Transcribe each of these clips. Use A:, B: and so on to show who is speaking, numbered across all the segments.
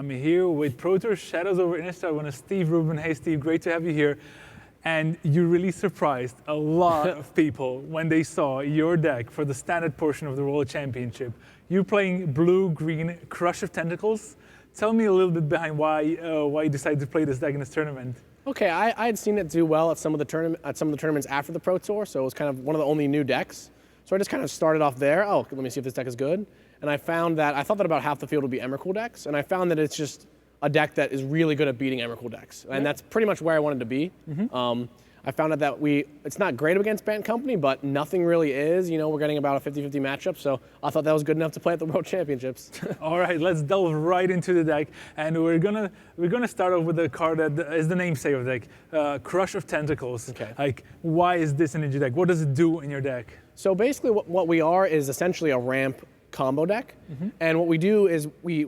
A: I'm here with Pro Tour Shadows over Innistrad winner Steve Rubin. Hey Steve, great to have you here. And you really surprised a lot of people when they saw your deck for the standard portion of the World Championship. You're playing blue-green Crush of Tentacles. Tell me a little bit behind why you decided to play this deck in this tournament.
B: Okay, I had seen it do well at some of the tournaments after the Pro Tour, so it was kind of one of the only new decks. So I just kind of started off there. Oh, let me see if this deck is good. And I found that I thought that about half the field would be Emrakul decks, and I found that it's just a deck that is really good at beating Emrakul decks, and that's pretty much where I wanted to be. I found out that it's not great against Bant Company, but nothing really is. You know, we're getting about a 50-50 matchup, so I thought that was good enough to play at the World Championships.
A: All right, let's delve right into the deck, and we're gonna start off with a card that is the namesake of the deck, Crush of Tentacles. Okay. Like, why is this in your deck? What does it do in your deck?
B: So basically, what we are is essentially a ramp combo deck, and what we do is we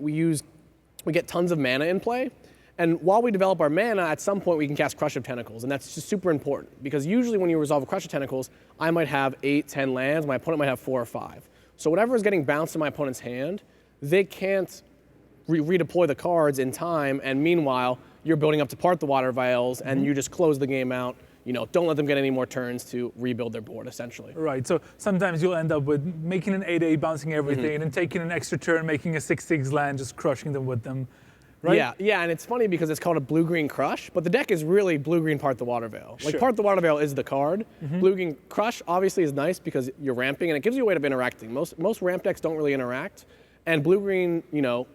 B: get tons of mana in play. And while we develop our mana, at some point we can cast Crush of Tentacles, and that's just super important, because usually when you resolve a Crush of Tentacles, I might have 8, 10 lands, my opponent might have 4 or 5. So whatever is getting bounced in my opponent's hand, they can't redeploy the cards in time, and meanwhile, you're building up to part the Water Vials, and you just close the game out. You know, don't let them get any more turns to rebuild their board, essentially.
A: Right, so sometimes you'll end up with making an 8/8, bouncing everything, and taking an extra turn, making a 6/6 land, just crushing them with them. Right?
B: Yeah, and it's funny because it's called a blue-green Crush, but the deck is really blue-green Part the Water Veil. Like, Part the Water Veil is the card. Blue-green Crush obviously is nice because you're ramping, and it gives you a way of interacting. Most ramp decks don't really interact, and blue-green, you know,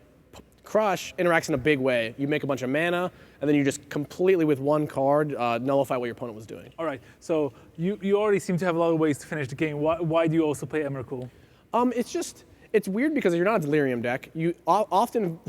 B: Crush interacts in a big way. You make a bunch of mana, and then you just completely, with one card, nullify what your opponent was doing.
A: All right, so you already seem to have a lot of ways to finish the game. Why do you also play Emrakul?
B: It's weird because you're not a Delirium deck. You often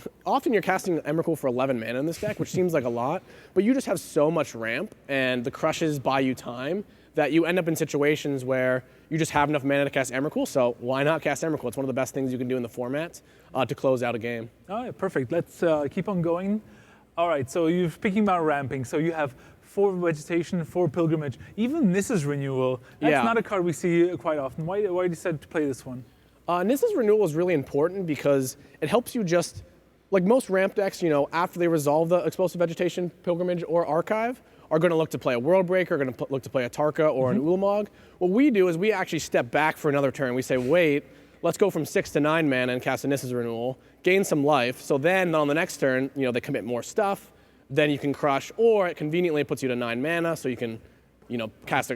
B: you're casting Emrakul for 11 mana in this deck, which seems like a lot, but you just have so much ramp, and the Crushes buy you time that you end up in situations where you just have enough mana to cast Emrakul, so why not cast Emrakul? It's one of the best things you can do in the format to close out a game.
A: All right, perfect. Let's keep on going. All right, so you're speaking about ramping, so you have 4 Vegetation, 4 Pilgrimage, even Nissa's Renewal. That's not a card we see quite often. Why did you decide to play this one?
B: Nissa's Renewal is really important because it helps you just, like most ramp decks, you know, after they resolve the Explosive Vegetation, Pilgrimage, or Archive, are going to look to play a World Breaker, going to look to play a Tarka or an Ulamog. What we do is we actually step back for another turn. We say, wait, let's go from 6 to 9 mana and cast a Nissa's Renewal, gain some life, so then on the next turn, you know, they commit more stuff, then you can Crush, or it conveniently puts you to 9 mana, so you can, you know, cast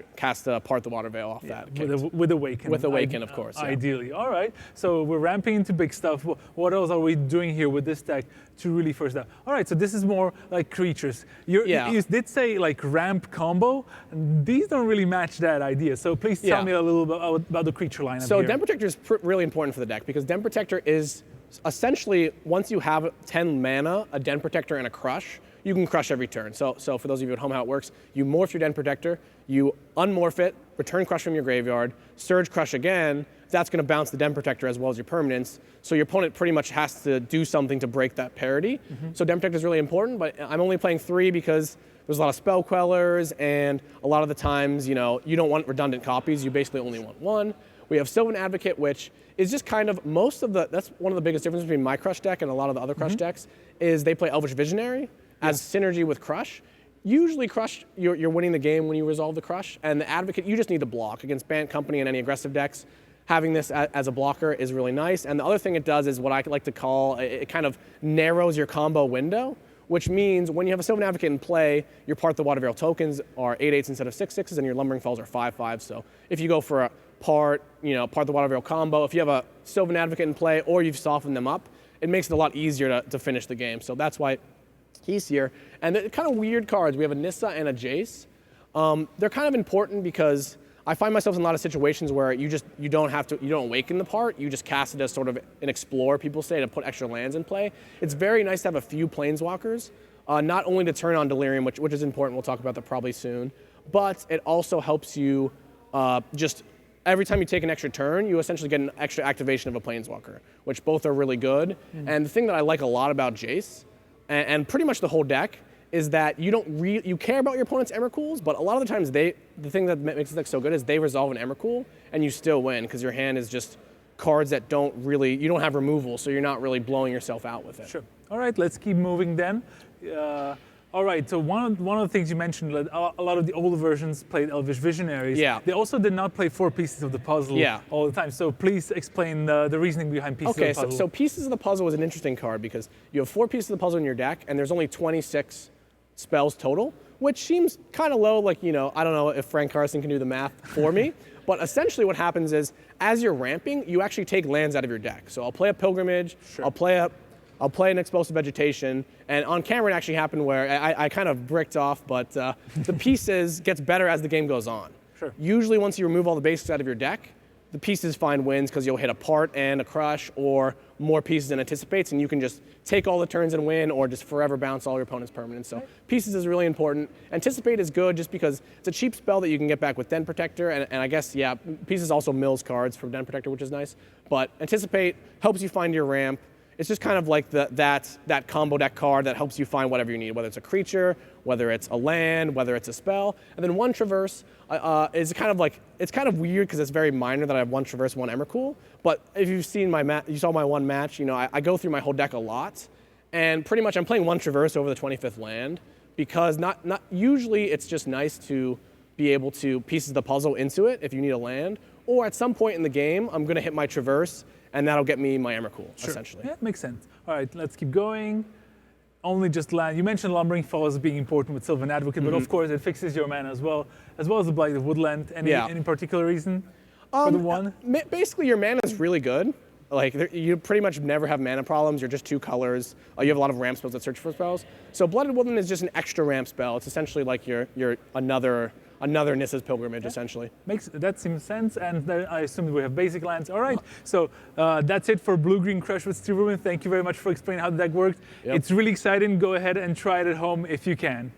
B: a Part the Water Veil off that.
A: With Awaken.
B: With Awaken, of course.
A: Ideally. All right. So we're ramping into big stuff. What else are we doing here with this deck to really force that? All right. So this is more like creatures. You did say like ramp combo. These don't really match that idea. So please tell me a little bit about the creature lineup.
B: So
A: here.
B: Den Protector is really important for the deck because Den Protector is essentially, once you have 10 mana, a Den Protector and a Crush, you can Crush every turn. So for those of you at home, how it works, you morph your Den Protector, you unmorph it, return Crush from your graveyard, Surge Crush again, that's going to bounce the Den Protector as well as your permanents, so your opponent pretty much has to do something to break that parity. So Den Protector is really important, but I'm only playing 3 because there's a lot of Spell Quellers, and a lot of the times, you know, you don't want redundant copies, you basically only want 1. We have Sylvan Advocate, which is just kind of that's one of the biggest differences between my Crush deck and a lot of the other Crush decks, is they play Elvish Visionary as synergy with Crush. Usually Crush, you're winning the game when you resolve the Crush, and the Advocate, you just need to block. Against Bant Company and any aggressive decks, having this as a blocker is really nice. And the other thing it does is what I like to call, it kind of narrows your combo window, which means when you have a Sylvan Advocate in play, your Part the Water Veil tokens are 8/8s instead of 6/6s, and your Lumbering Fells are 5/5s. So if you go for a Part the Water Veil combo, if you have a Sylvan Advocate in play or you've softened them up, it makes it a lot easier to finish the game. So that's why he's here. And they're kind of weird cards. We have a Nissa and a Jace. They're kind of important because I find myself in a lot of situations where you don't awaken the part, you just cast it as sort of an explore, people say, to put extra lands in play. It's very nice to have a few Planeswalkers, not only to turn on Delirium, which is important, we'll talk about that probably soon, but it also helps you just every time you take an extra turn, you essentially get an extra activation of a Planeswalker, which both are really good. And the thing that I like a lot about Jace, and pretty much the whole deck, is that you care about your opponent's Emrakuls, but a lot of the times the thing that makes the deck so good is they resolve an Emrakul and you still win because your hand is just cards that you don't have removal, so you're not really blowing yourself out with it.
A: Sure. All right, let's keep moving then. All right, so one of the things you mentioned, that a lot of the older versions played Elvish Visionaries.
B: Yeah.
A: They also did not play 4 pieces of the puzzle all the time. So please explain the reasoning behind pieces of the puzzle.
B: Okay, so Pieces of the Puzzle is an interesting card because you have 4 pieces of the puzzle in your deck, and there's only 26 spells total, which seems kind of low. Like, you know, I don't know if Frank Carson can do the math for me. But essentially what happens is, as you're ramping, you actually take lands out of your deck. So I'll play a Pilgrimage,
A: Sure.
B: I'll play an Explosive Vegetation, and on camera it actually happened where I kind of bricked off, but the pieces gets better as the game goes on.
A: Sure.
B: Usually once you remove all the basics out of your deck, the pieces find wins because you'll hit a part and a crush or more pieces than anticipates, and you can just take all the turns and win or just forever bounce all your opponent's permanents. So pieces is really important. Anticipate is good just because it's a cheap spell that you can get back with Den Protector, and I guess, yeah, pieces also mills cards from Den Protector, which is nice. But Anticipate helps you find your ramp. It's just kind of like that combo deck card that helps you find whatever you need, whether it's a creature, whether it's a land, whether it's a spell. And then 1 Traverse is kind of like, it's kind of weird because it's very minor that I have 1 Traverse, 1 Emrakul. But if you've seen you saw my one match, you know, I go through my whole deck a lot. And pretty much I'm playing 1 Traverse over the 25th land because not usually it's just nice to be able to pieces the puzzle into it if you need a land. Or at some point in the game, I'm going to hit my Traverse, and that'll get me my Emrakul, essentially.
A: Yeah, makes sense. All right, let's keep going. Only just land. You mentioned Lumbering Falls as being important with Sylvan Advocate, but of course it fixes your mana as well as the Blight of Woodland. Any particular reason for the one?
B: Basically, your mana is really good. Like, you pretty much never have mana problems. You're just 2 colors. You have a lot of ramp spells that search for spells. So Blooded Woodland is just an extra ramp spell. It's essentially like your another Nissa's Pilgrimage, essentially.
A: That seems sense, and then I assume we have basic lands. All right, so that's it for Blue-Green Crush with Steve Rubin. Thank you very much for explaining how the deck works.
B: Yep.
A: It's really exciting. Go ahead and try it at home if you can.